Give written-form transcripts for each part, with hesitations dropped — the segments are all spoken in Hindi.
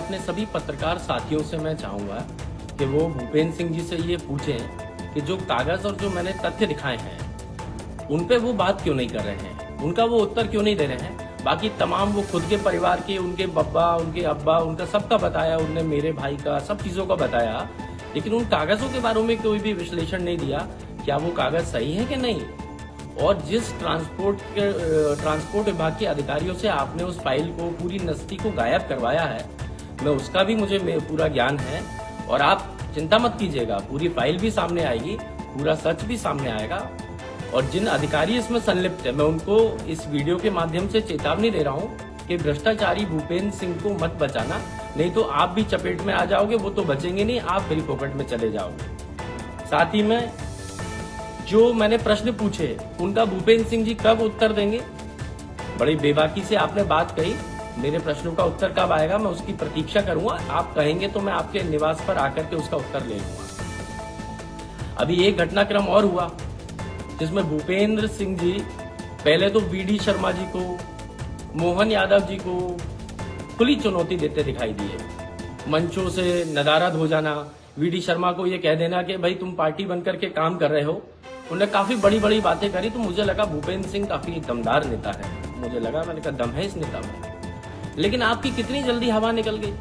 अपने सभी पत्रकार साथियों से मैं चाहूंगा कि वो भूपेंद्र सिंह जी से ये पूछें कि जो कागज और जो मैंने तथ्य दिखाए हैं उन पे वो बात क्यों नहीं कर रहे हैं, उनका वो उत्तर क्यों नहीं दे रहे हैं। बाकी तमाम वो खुद के परिवार के, उनके बब्बा, उनके अब्बा, उनका सबका बताया, उनने मेरे भाई का सब चीजों का बताया, लेकिन उन कागजों के बारे में कोई भी विश्लेषण नहीं दिया। क्या वो कागज सही है कि नहीं, और जिस ट्रांसपोर्ट विभाग के अधिकारियों से आपने उस फाइल को, पूरी नस्ती को गायब करवाया है, मैं उसका भी मुझे पूरा ज्ञान है। और आप चिंता मत कीजिएगा, पूरी फाइल भी सामने आएगी, पूरा सच भी सामने आएगा। और जिन अधिकारी इसमें संलिप्त है, मैं उनको इस वीडियो के माध्यम से चेतावनी दे रहा हूं कि भ्रष्टाचारी भूपेंद्र सिंह को मत बचाना, नहीं तो आप भी चपेट में आ जाओगे, वो तो बचेंगे नहीं, आप फ्री पॉकेट में चले जाओगे। साथ ही में जो मैंने प्रश्न पूछे उनका भूपेंद्र सिंह जी कब उत्तर देंगे, बड़ी बेबाकी से आपने बात कही, मेरे प्रश्नों का उत्तर कब आएगा मैं उसकी प्रतीक्षा करूंगा। आप कहेंगे तो मैं आपके निवास पर आकर के उसका उत्तर ले लूंगा। अभी एक घटनाक्रम और हुआ जिसमें भूपेंद्र सिंह जी पहले तो वीडी शर्मा जी को, मोहन यादव जी को खुली चुनौती देते दिखाई दिए, मंचों से नदारद हो जाना, वीडी शर्मा को ये कह देना कि भाई तुम पार्टी बनकर के काम कर रहे हो। उन्होंने काफी बड़ी बड़ी बातें करी, तो मुझे लगा भूपेंद्र सिंह काफी दमदार नेता है, मुझे लगा, मैंने कहा दम है इस नेता में। लेकिन आपकी कितनी जल्दी हवा निकल गई।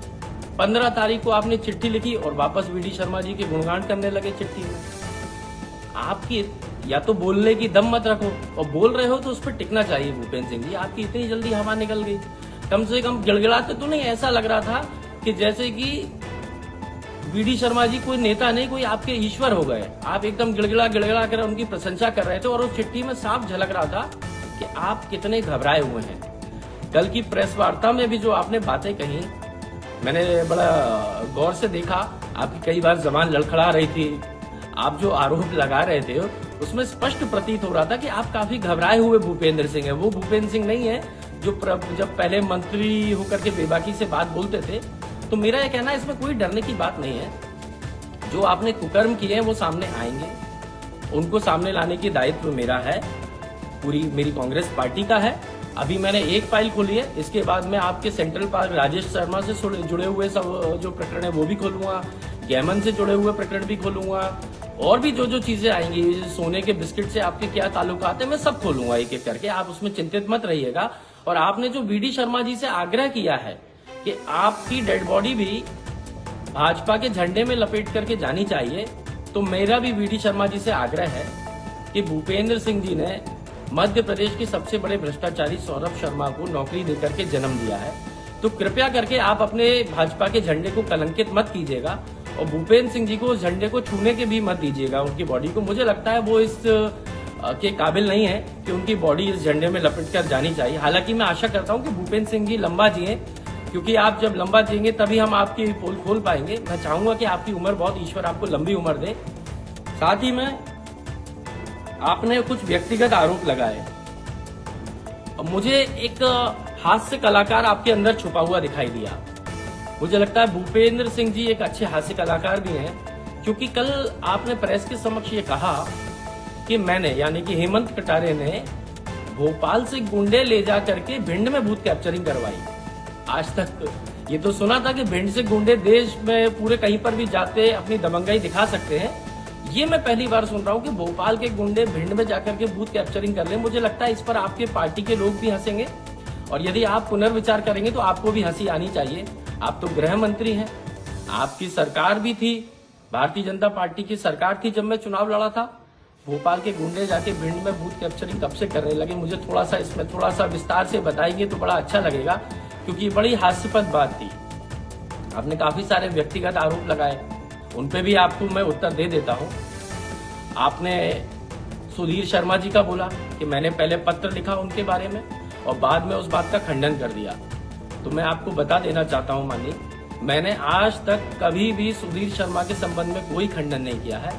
15 तारीख को आपने चिट्ठी लिखी और वापस वीडी शर्मा जी के गुणगान करने लगे चिट्ठी में। आपकी या तो बोलने की दम मत रखो, और बोल रहे हो तो उस पर टिकना चाहिए भूपेंद्र सिंह जी। आपकी इतनी जल्दी हवा निकल गई, कम से कम गिड़गिड़ाते तो नहीं, ऐसा लग रहा था कि जैसे कि वीडी शर्मा जी कोई नेता नहीं, कोई आपके ईश्वर हो गए। आप एकदम गिड़गिड़ा कर उनकी प्रशंसा कर रहे थे, और उस चिट्ठी में साफ झलक रहा था कि आप कितने घबराए हुए हैं। कल की प्रेस वार्ता में भी जो आपने बातें कही, मैंने बड़ा गौर से देखा, आपकी कई बार जबान लड़खड़ा रही थी, आप जो आरोप लगा रहे थे उसमें स्पष्ट प्रतीत हो रहा था कि आप काफी घबराए हुए भूपेंद्र सिंह है। वो भूपेंद्र सिंह नहीं है जो जब पहले मंत्री होकर के बेबाकी से बात बोलते थे। तो मेरा यह कहना है इसमें कोई डरने की बात नहीं है। जो आपने कुकर्म किए हैं वो सामने आएंगे, उनको सामने लाने की दायित्व मेरा है, पूरी मेरी कांग्रेस पार्टी का है। अभी मैंने एक फाइल खोली है, इसके बाद मैं आपके सेंट्रल पार्क राजेश शर्मा से जुड़े हुए सब जो प्रकरण है वो भी खोलूंगा, गैमन से जुड़े हुए प्रकरण भी खोलूंगा, और भी जो चीजें आएंगी, सोने के बिस्किट से आपके क्या ताल्लुकात है, मैं सब खोलूंगा एक एक करके, आप उसमें चिंतित मत रहिएगा। और आपने जो वीडी शर्मा जी से आग्रह किया है कि आपकी डेड बॉडी भी भाजपा के झंडे में लपेट करके जानी चाहिए, तो मेरा भी वीडी शर्मा जी से आग्रह है कि भूपेंद्र सिंह जी ने मध्य प्रदेश के सबसे बड़े भ्रष्टाचारी सौरभ शर्मा को नौकरी देकर के जन्म दिया है, तो कृपया करके आप अपने भाजपा के झंडे को कलंकित मत कीजिएगा, और भूपेंद्र सिंह जी को उस झंडे को छूने के भी मत दीजिएगा, उनकी बॉडी को। मुझे लगता है वो इस के काबिल नहीं है कि उनकी बॉडी इस झंडे में लपेट कर जानी चाहिए। हालांकि मैं आशा करता हूं कि भूपेंद्र सिंह जी लंबा जिए, क्योंकि आप जब लंबा जिएंगे तभी हम आपकी पोल खोल पाएंगे। मैं चाहूंगा कि आपकी उम्र बहुत, ईश्वर आपको लंबी उम्र दे। साथ ही में आपने कुछ व्यक्तिगत आरोप लगाए, मुझे एक हास्य कलाकार आपके अंदर छुपा हुआ दिखाई दिया। मुझे लगता है भूपेंद्र सिंह जी एक अच्छे हास्य कलाकार भी हैं, क्योंकि कल आपने प्रेस के समक्ष ये कहा कि मैंने, यानी कि हेमंत कटारे ने भोपाल से गुंडे ले जा करके भिंड में बूथ कैप्चरिंग करवाई। आज तक ये तो सुना था कि भिंड से गुंडे देश में पूरे कहीं पर भी जाते अपनी दबंगाई दिखा सकते हैं, ये मैं पहली बार सुन रहा हूँ कि भोपाल के गुंडे भिंड में जाकर के बूथ कैप्चरिंग कर रहे हैं। मुझे लगता है इस पर आपके पार्टी के लोग भी हंसेंगे, और यदि आप पुनर्विचार करेंगे तो आपको भी हंसी आनी चाहिए। आप तो गृह मंत्री हैं, आपकी सरकार भी थी, भारतीय जनता पार्टी की सरकार थी जब मैं चुनाव लड़ा था। भोपाल के गुंडे जाके भिंड में बूथ कैप्चरिंग कब से करने लगे? मुझे थोड़ा सा इसमें थोड़ा सा विस्तार से बताएंगे तो बड़ा अच्छा लगेगा, क्योंकि बड़ी हास्यास्पद बात थी। आपने काफी सारे व्यक्तिगत आरोप लगाए, उन पे भी आपको मैं उत्तर दे देता हूं। आपने सुधीर शर्मा जी का बोला कि मैंने पहले पत्र लिखा उनके बारे में और बाद में उस बात का खंडन कर दिया। तो मैं आपको बता देना चाहता हूं माननीय, मैंने आज तक कभी भी सुधीर शर्मा के संबंध में कोई खंडन नहीं किया है।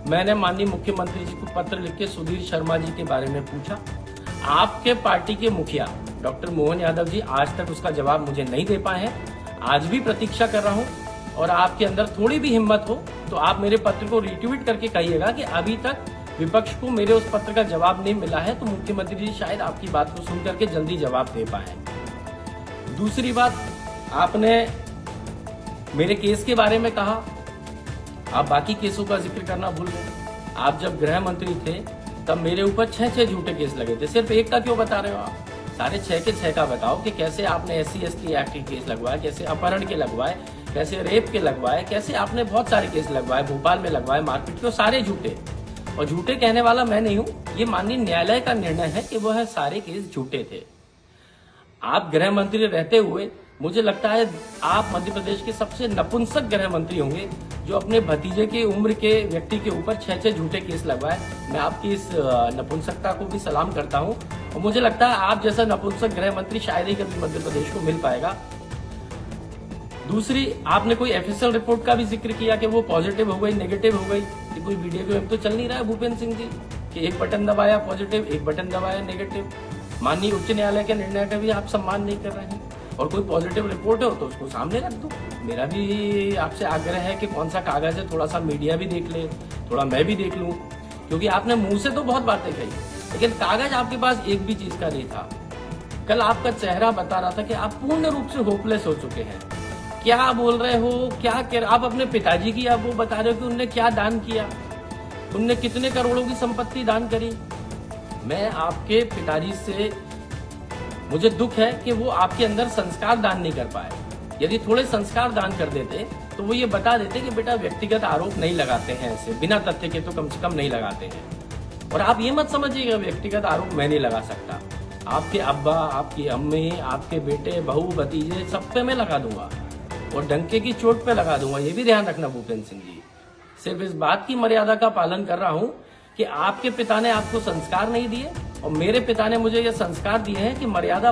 मैंने माननीय मुख्यमंत्री जी को पत्र लिख के सुधीर शर्मा जी के बारे में पूछा। आपके पार्टी के मुखिया डॉक्टर मोहन यादव जी आज तक उसका जवाब मुझे नहीं दे पाए हैं। आज भी प्रतीक्षा कर रहा हूं, और आपके अंदर थोड़ी भी हिम्मत हो तो आप मेरे पत्र को रिट्वीट करके कहिएगा कि अभी तक विपक्ष को मेरे उस पत्र का जवाब नहीं मिला है, तो मुख्यमंत्री जी शायद आपकी बात को सुन करके जल्दी जवाब दे पाए। दूसरी बात, आपने मेरे केस के बारे में कहा, आप बाकी केसों का जिक्र करना भूल गए। आप जब गृह मंत्री थे तब मेरे ऊपर 6 झूठे केस लगे थे, सिर्फ एक का क्यों बता रहे हो आप? सारे 6 के 6 का बताओ कि कैसे आपने SC/ST एक्ट के केस लगवाए, कैसे अपहरण के लगवाए, कैसे रेप के लगवाए, कैसे आपने बहुत सारे केस लगवाए, भोपाल में लगवाए, मारपीट के, सारे झूठे। और झूठे कहने वाला मैं नहीं हूं, ये माननीय न्यायालय का निर्णय है कि वह सारे केस झूठे थे। आप गृह मंत्री रहते हुए मुझे लगता है आप मध्य प्रदेश के सबसे नपुंसक गृह मंत्री होंगे जो अपने भतीजे की उम्र के व्यक्ति के ऊपर 6 झूठे केस लगवाए। मैं आपकी इस नपुंसकता को भी सलाम करता हूं और मुझे लगता है आप जैसा नपुंसक गृह मंत्री शायद ही कभी मध्य प्रदेश को मिल पाएगा। दूसरी, आपने कोई ऑफिशियल रिपोर्ट का भी जिक्र किया कि वो पॉजिटिव हो गई, नेगेटिव हो गई। कि कोई वीडियो गेम तो चल नहीं रहा है भूपेंद्र सिंह जी कि एक बटन दबाया पॉजिटिव, एक बटन दबाया नेगेटिव। माननीय उच्च न्यायालय के निर्णय का भी आप सम्मान नहीं कर रहे हैं। और कोई पॉजिटिव रिपोर्ट हो तो उसको सामने रख दो। मेरा भी आपसे आग्रह है कि कौन सा कागज है, थोड़ा सा मीडिया भी देख ले, थोड़ा मैं भी देख लूं, क्योंकि आपने मुंह से तो बहुत बातें कही लेकिन कागज आपके पास एक भी चीज का नहीं था। कल आपका चेहरा बता रहा था कि आप पूर्ण रूप से होपलेस हो चुके हैं। क्या बोल रहे हो, क्या कर, आप अपने पिताजी की आप वो बता रहे हो कि उनने क्या दान किया, उनने कितने करोड़ों की संपत्ति दान करी। मैं आपके पिताजी से, मुझे दुख है कि वो आपके अंदर संस्कार दान नहीं कर पाए। यदि थोड़े संस्कार दान कर देते तो वो ये बता देते कि बेटा व्यक्तिगत आरोप नहीं लगाते हैं, ऐसे बिना तथ्य के तो कम से कम नहीं लगाते हैं। और आप ये मत समझिएगा व्यक्तिगत आरोप मैं नहीं लगा सकता। आपके अब्बा, आपकी अम्मी, आपके बेटे, बहू, भतीजे सब पे मैं लगा दूंगा और डंके की चोट पे लगा दूंगा। ये भी ध्यान रखना भूपेंद्र सिंह जी। सिर्फ इस बात की मर्यादा का पालन कर रहा हूं कि आपके पिता ने आपको संस्कार नहीं दिए और मेरे पिता ने मुझे ये संस्कार दिए हैं कि मर्यादा